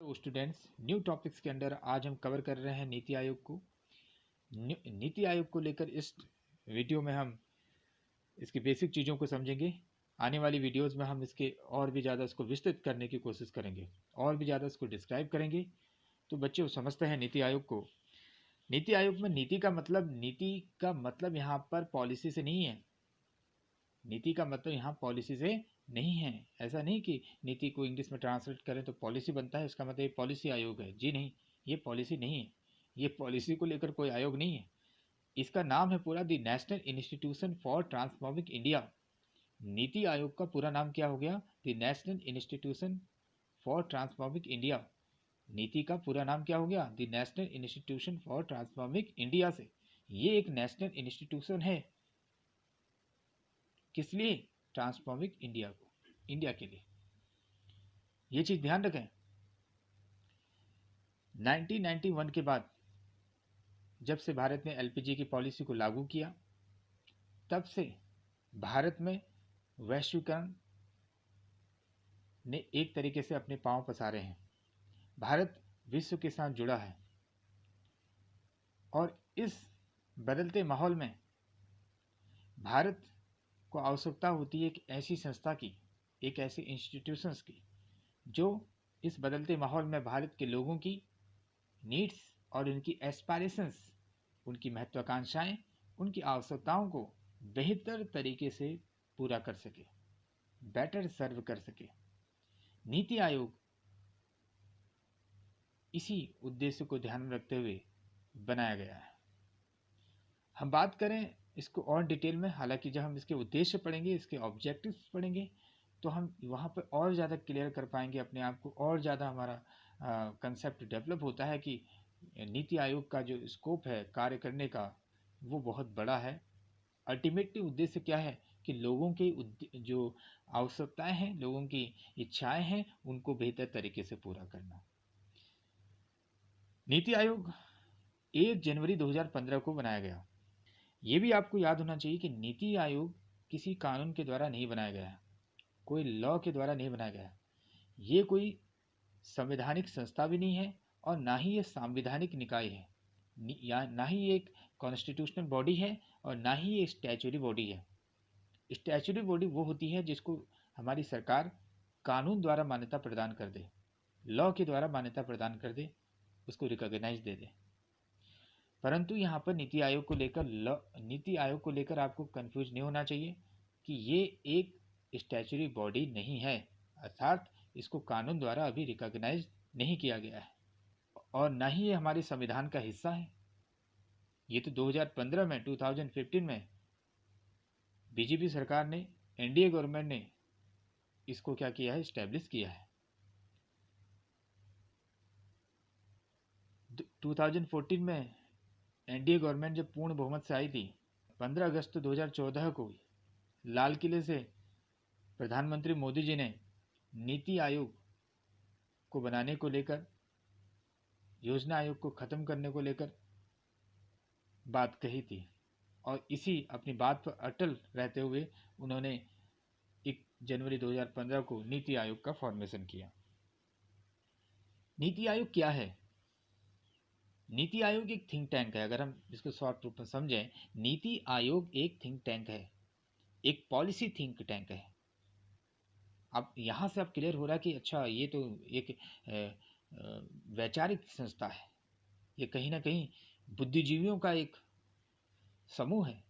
तो students, new topics के अंदर आज हम कवर कर रहे हैं नीति आयोग को। नीति आयोग को लेकर इस वीडियो में हम इसकी बेसिक चीज़ों को समझेंगे। आने वाली वीडियोस में हम इसके और भी ज़्यादा इसको विस्तृत करने की कोशिश करेंगे, और भी ज़्यादा इसको डिस्क्राइब करेंगे। तो बच्चे वो समझते हैं नीति आयोग को। नीति आयोग में नीति का मतलब यहाँ पर पॉलिसी से नहीं है। नीति का मतलब यहाँ पॉलिसी से नहीं है। ऐसा नहीं कि नीति को इंग्लिश में ट्रांसलेट करें तो पॉलिसी बनता है, इसका मतलब ये पॉलिसी आयोग है। जी नहीं, ये पॉलिसी नहीं है। ये पॉलिसी को लेकर कोई आयोग नहीं है। इसका नाम है पूरा the national institution for transforming India. NITI Aayog का पूरा नाम क्या हो गया? The national institution for transforming India. नीति का पूरा नाम क्या हो गया? The national institution for transforming India से ये एक नेशनल इंस्टीट्यूशन है। किस लिए? ट्रांसफॉर्मिंग इंडिया को, इंडिया के लिए। ये चीज़ ध्यान रखें। 1991 के बाद जब से भारत ने एलपीजी की पॉलिसी को लागू किया, तब से भारत में वैश्वीकरण ने एक तरीके से अपने पांव पसारे हैं। भारत विश्व के साथ जुड़ा है, और इस बदलते माहौल में भारत को आवश्यकता होती है एक ऐसी संस्था की, एक ऐसे इंस्टीट्यूशंस की, जो इस बदलते माहौल में भारत के लोगों की नीड्स और उनकी एस्पायरेशंस, उनकी महत्वाकांक्षाएं, उनकी आवश्यकताओं को बेहतर तरीके से पूरा कर सके, बेटर सर्व कर सके। नीति आयोग इसी उद्देश्य को ध्यान में रखते हुए बनाया गया है। हम बात करें इसको और डिटेल में, हालांकि जब हम इसके उद्देश्य पढ़ेंगे, इसके ऑब्जेक्टिव्स पढ़ेंगे, तो हम वहाँ पर और ज़्यादा क्लियर कर पाएंगे अपने आप को, और ज़्यादा हमारा कंसेप्ट डेवलप होता है कि नीति आयोग का जो स्कोप है कार्य करने का, वो बहुत बड़ा है। अल्टीमेटली उद्देश्य क्या है कि लोगों की जो आवश्यकताएं हैं, लोगों की इच्छाएं हैं, उनको बेहतर तरीके से पूरा करना। नीति आयोग 1 जनवरी 2015 को बनाया गया। ये भी आपको याद होना चाहिए कि नीति आयोग किसी कानून के द्वारा नहीं बनाया गया है, कोई लॉ के द्वारा नहीं बनाया गया है। ये कोई संवैधानिक संस्था भी नहीं है, और ना ही ये सांविधानिक निकाय है, या ना ही ये एक कॉन्स्टिट्यूशनल बॉडी है, और ना ही ये स्टैचुरी बॉडी है। स्टैचुरी बॉडी वो होती है जिसको हमारी सरकार कानून द्वारा मान्यता प्रदान कर दे, लॉ के द्वारा मान्यता प्रदान कर दे, उसको रिकॉग्नाइज दे दे। परंतु यहाँ पर नीति आयोग को लेकर आपको कंफ्यूज नहीं होना चाहिए कि ये एक स्टैचुरी बॉडी नहीं है, अर्थात इसको कानून द्वारा अभी रिकॉग्नाइज नहीं किया गया है, और न ही ये हमारे संविधान का हिस्सा है। ये तो 2015 में 2015 में बीजेपी सरकार ने, एनडीए गवर्नमेंट ने इसको क्या किया है? इस्टेब्लिश किया है। 2014 में एनडीए गवर्नमेंट जब पूर्ण बहुमत से आई थी, 15 अगस्त 2014 को लाल किले से प्रधानमंत्री मोदी जी ने नीति आयोग को बनाने को लेकर, योजना आयोग को ख़त्म करने को लेकर बात कही थी, और इसी अपनी बात पर अटल रहते हुए उन्होंने 1 जनवरी 2015 को नीति आयोग का फॉर्मेशन किया। नीति आयोग क्या है? नीति आयोग एक थिंक टैंक है। अगर हम इसको शॉर्ट रूप में समझें, नीति आयोग एक थिंक टैंक है, एक पॉलिसी थिंक टैंक है। अब यहाँ से अब क्लियर हो रहा है कि अच्छा, ये तो एक वैचारिक संस्था है, ये कहीं ना कहीं बुद्धिजीवियों का एक समूह है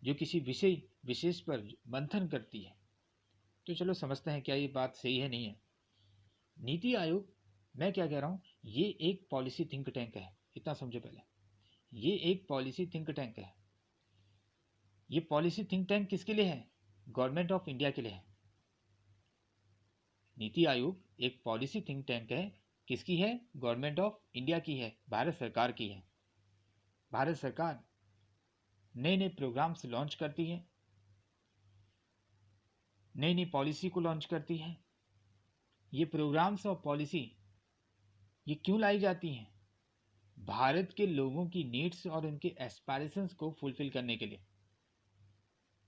जो किसी विषय विशेष पर मंथन करती है। तो चलो समझते हैं क्या ये बात सही है नहीं है। नीति आयोग, मैं क्या कह रहा हूँ, ये एक पॉलिसी थिंक टैंक है। इतना समझो पहले, ये एक पॉलिसी थिंक टैंक है। ये पॉलिसी थिंक टैंक किसके लिए है? गवर्नमेंट ऑफ इंडिया के लिए है। नीति आयोग एक पॉलिसी थिंक टैंक है। किसकी है? गवर्नमेंट ऑफ इंडिया की है, भारत सरकार की है। भारत सरकार नए नए प्रोग्राम्स लॉन्च करती है, नई नई पॉलिसी को लॉन्च करती है। ये प्रोग्राम्स और पॉलिसी ये क्यों लाई जाती हैं? भारत के लोगों की नीड्स और उनके एस्पायरेशंस को फुलफिल करने के लिए।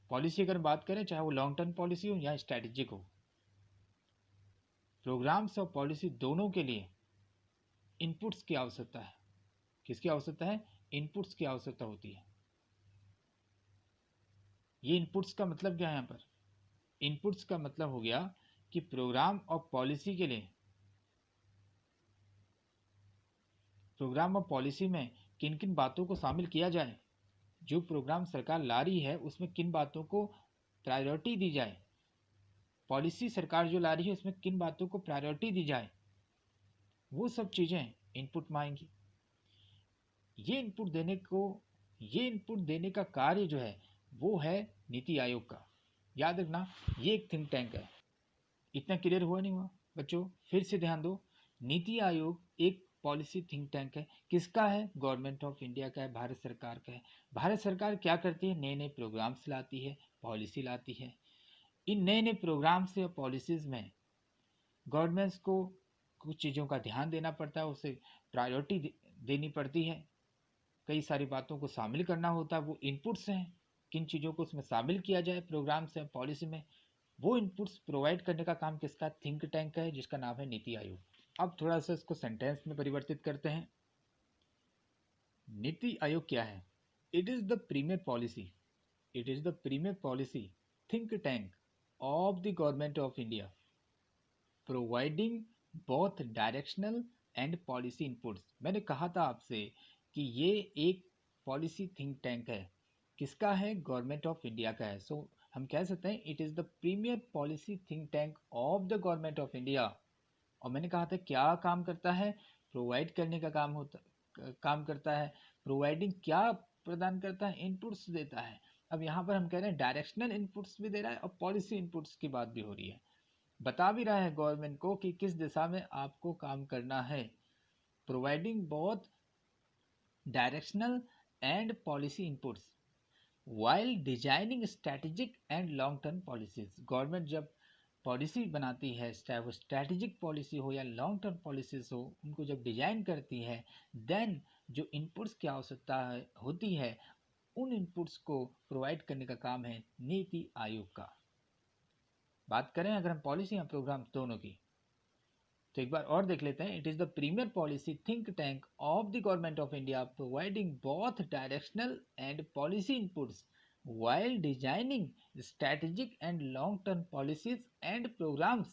पॉलिसी अगर बात करें, चाहे वो लॉन्ग टर्म पॉलिसी हो या स्ट्रैटेजिक हो, प्रोग्राम्स और पॉलिसी दोनों के लिए इनपुट्स की आवश्यकता है। किसकी आवश्यकता है? इनपुट्स की आवश्यकता होती है। ये इनपुट्स का मतलब क्या है? यहाँ पर इनपुट्स का मतलब हो गया कि प्रोग्राम और पॉलिसी के लिए, प्रोग्राम और पॉलिसी में किन किन बातों को शामिल किया जाए, जो प्रोग्राम सरकार ला रही है उसमें किन बातों को प्रायोरिटी दी जाए, पॉलिसी सरकार जो ला रही है उसमें किन बातों को प्रायोरिटी दी जाए, वो सब चीज़ें इनपुट में आएंगी। ये इनपुट देने का कार्य जो है वो है नीति आयोग का। याद रखना, ये एक थिंक टैंक है। इतना क्लियर हुआ नहीं हुआ बच्चों? फिर से ध्यान दो, नीति आयोग एक पॉलिसी थिंक टैंक है। किसका है? गवर्नमेंट ऑफ इंडिया का है, भारत सरकार का है। भारत सरकार क्या करती है? नए नए प्रोग्राम्स लाती है, पॉलिसी लाती है। इन नए नए प्रोग्राम्स या पॉलिसीज़ में गवर्नमेंट्स को कुछ चीज़ों का ध्यान देना पड़ता है, उसे प्रायोरिटी देनी पड़ती है, कई सारी बातों को शामिल करना होता है। वो इनपुट्स हैं, किन चीज़ों को उसमें शामिल किया जाए प्रोग्राम्स या पॉलिसी में, वो इनपुट्स प्रोवाइड करने का काम किसका? थिंक टैंक का है, जिसका नाम है नीति आयोग। अब थोड़ा सा इसको सेंटेंस में परिवर्तित करते हैं। नीति आयोग क्या है? It is the premier policy, it is the premier policy think tank of the government of India, providing both directional and policy inputs. मैंने कहा था आपसे कि ये एक पॉलिसी थिंक टैंक है। किसका है? गवर्नमेंट ऑफ इंडिया का है। सो हम कह सकते हैं it is the premier policy think tank of the government of India. और मैंने कहा था क्या काम करता है? प्रोवाइड करने का काम करता है। प्रोवाइडिंग क्या प्रदान करता है? इनपुट्स देता है। अब यहाँ पर हम कह रहे हैं डायरेक्शनल इनपुट्स भी दे रहा है और पॉलिसी इनपुट्स की बात भी हो रही है। बता भी रहा है गवर्नमेंट को कि किस दिशा में आपको काम करना है। Providing both directional and policy inputs while designing strategic and long term policies. Government जब पॉलिसी बनाती है, चाहे वो स्ट्रैटेजिक पॉलिसी हो या लॉन्ग टर्म पॉलिसीज हो, उनको जब डिजाइन करती है, देन जो इनपुट्स की आवश्यकता होती है, उन इनपुट्स को प्रोवाइड करने का काम है नीति आयोग का। बात करें अगर हम पॉलिसी या प्रोग्राम दोनों की, तो एक बार और देख लेते हैं। It is the premier policy think tank of the government of India, providing both directional and policy inputs while designing strategic and long-term policies and programs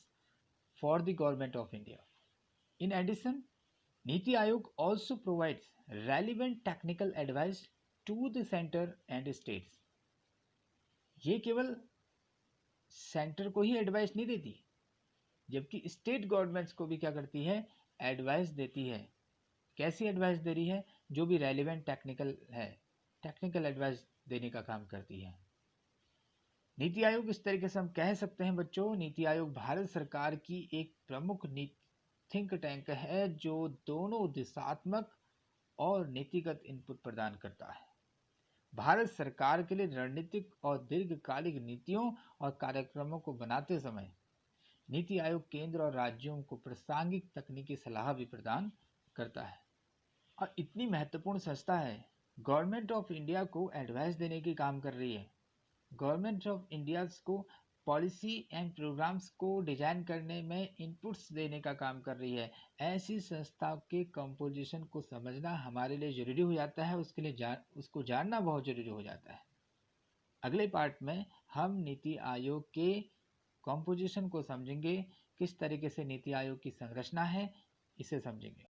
for the government of India. In addition, Niti Aayog also provides relevant technical advice to the center and states. ये केवल centre को ही advice नहीं देती, जबकि state governments को भी क्या करती है? एडवाइस देती है। कैसी एडवाइस दे रही है? जो भी रेलिवेंट टेक्निकल है, टेक्निकल एडवाइस देने का काम करती है। नीति आयोग, इस तरीके से हम कह सकते हैं बच्चों, नीति आयोग भारत सरकार की एक प्रमुख थिंक टैंक है जो दोनों दिशात्मक और नीतिगत इनपुट प्रदान करता है। भारत सरकार के लिए रणनीतिक और दीर्घकालिक नीतियों और कार्यक्रमों को बनाते समय नीति आयोग केंद्र और राज्यों को प्रासंगिक तकनीकी सलाह भी प्रदान करता है। और इतनी महत्वपूर्ण संस्था है, गवर्नमेंट ऑफ इंडिया को एडवाइस देने की काम कर रही है। गवर्नमेंट ऑफ इंडिया को पॉलिसी एंड प्रोग्राम्स को डिजाइन करने में इनपुट्स देने का काम कर रही है। ऐसी संस्था के कंपोजिशन को समझना हमारे लिए ज़रूरी हो जाता है, उसके लिए उसको जानना बहुत ज़रूरी हो जाता है। अगले पार्ट में हम नीति आयोग के कंपोजिशन को समझेंगे, किस तरीके से नीति आयोग की संरचना है, इसे समझेंगे।